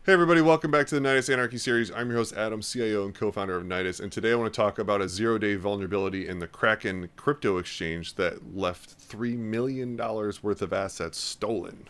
Hey everybody, welcome back to the Nidus Anarchy series. I'm your host Adam, CIO and co-founder of Nidus, and today I want to talk about a 0-day vulnerability in the Kraken Crypto exchange that left $3 million worth of assets stolen.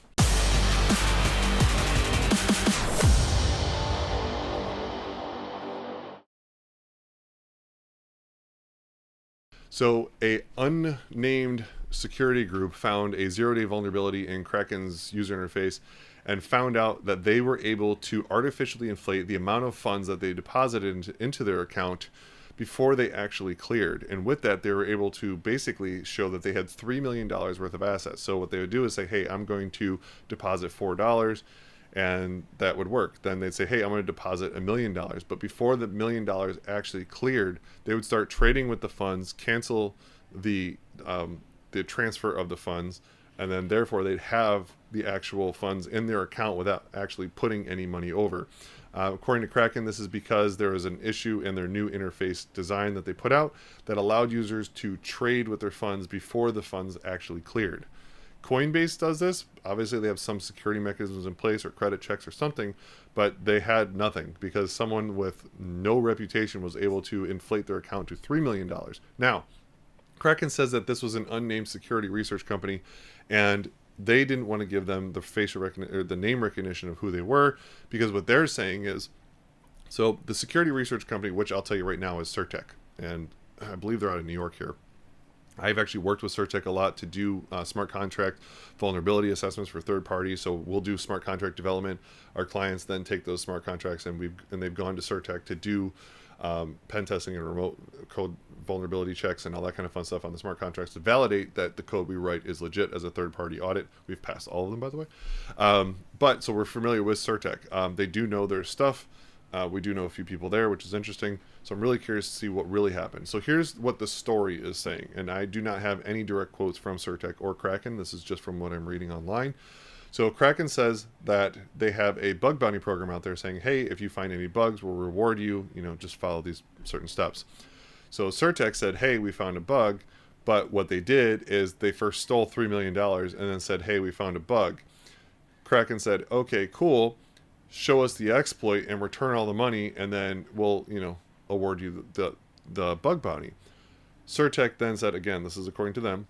So a unnamed security group found a 0-day vulnerability in Kraken's user interface and found out that they were able to artificially inflate the amount of funds that they deposited into their account before they actually cleared. And with that, they were able to basically show that they had $3 million worth of assets. So what they would do is say, hey, I'm going to deposit $4, and that would work. Then they'd say, hey, I'm going to deposit $1 million. But before the $1 million actually cleared, they would start trading with the funds, cancel the transfer of the funds, and then therefore they'd have the actual funds in their account without actually putting any money over. According to Kraken, this is because there was an issue in their new interface design that they put out that allowed users to trade with their funds before the funds actually cleared. Coinbase does this. Obviously, they have some security mechanisms in place or credit checks or something, but they had nothing because someone with no reputation was able to inflate their account to $3 million. Now, Kraken says that this was an unnamed security research company, and they didn't want to give them the facial recognition or the name recognition of who they were, because what they're saying is, so the security research company, which I'll tell you right now is CertiK, and I believe they're out of New York here. I've actually worked with CertiK a lot to do smart contract vulnerability assessments for third parties. So we'll do smart contract development. Our clients then take those smart contracts and they've gone to CertiK to do pen testing and remote code vulnerability checks and all that kind of fun stuff on the smart contracts to validate that the code we write is legit as a third-party audit. We've passed all of them, by the way. But so we're familiar with CertiK. They do know their stuff. We do know a few people there, which is interesting. So I'm really curious to see what really happened. So here's what the story is saying. And I do not have any direct quotes from CertiK or Kraken. This is just from what I'm reading online. So Kraken says that they have a bug bounty program out there saying, hey, if you find any bugs, we'll reward you, just follow these certain steps. So CertiK said, hey, we found a bug. But what they did is they first stole $3 million and then said, hey, we found a bug. Kraken said, okay, cool. Show us the exploit and return all the money, and then we'll, award you the bug bounty. CertiK then said, again, this is according to them,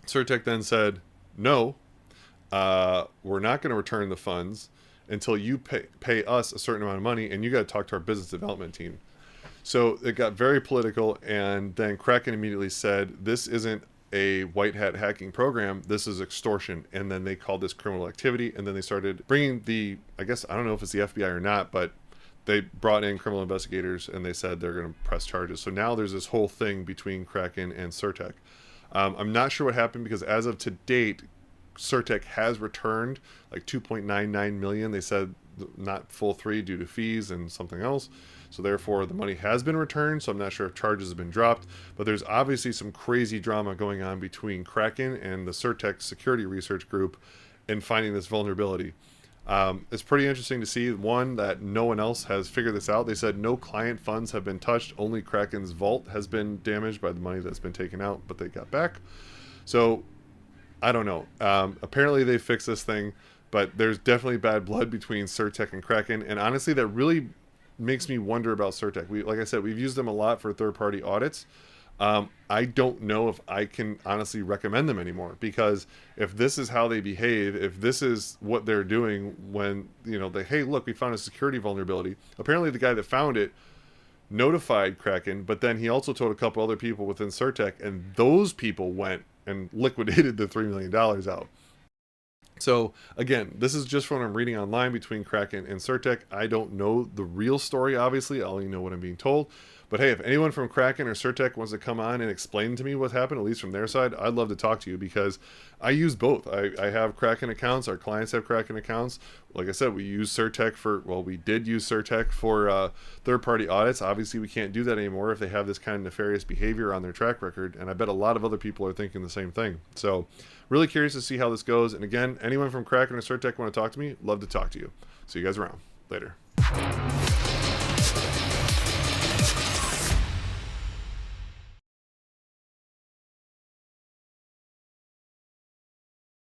CertiK then said, no, we're not going to return the funds until you pay us a certain amount of money, and you got to talk to our business development team. So it got very political, and then Kraken immediately said, this isn't a white hat hacking program, this is extortion. And then they called this criminal activity, and then they started bringing I don't know if it's the FBI or not, but they brought in criminal investigators and they said they're going to press charges. So now there's this whole thing between Kraken and CertiK. I'm not sure what happened because as of to date, CertiK has returned like 2.99 million. They said not full 3 due to fees and something else. So therefore the money has been returned. So I'm not sure if charges have been dropped, but there's obviously some crazy drama going on between Kraken and the CertiK security research group in finding this vulnerability. It's pretty interesting to see, one, that no one else has figured this out. They said no client funds have been touched. Only Kraken's vault has been damaged by the money that's been taken out, but they got back. So I don't know. Apparently they fixed this thing, but there's definitely bad blood between CertiK and Kraken. And honestly, that really makes me wonder about CertiK. Like I said, we've used them a lot for third-party audits. I don't know if I can honestly recommend them anymore, because if this is how they behave, if this is what they're doing when, hey, look, we found a security vulnerability. Apparently the guy that found it notified Kraken, but then he also told a couple other people within CertiK, and those people went and liquidated the $3 million out. So again, this is just from what I'm reading online between Kraken and CertiK. I don't know the real story, obviously. I only know what I'm being told. But hey, if anyone from Kraken or CertiK wants to come on and explain to me what happened, at least from their side, I'd love to talk to you, because I use both. I have Kraken accounts. Our clients have Kraken accounts. Like I said, we use CertiK we did use CertiK for third-party audits. Obviously, we can't do that anymore if they have this kind of nefarious behavior on their track record. And I bet a lot of other people are thinking the same thing. So really curious to see how this goes. And again, anyone from Kraken or CertiK want to talk to me, love to talk to you. See you guys around. Later.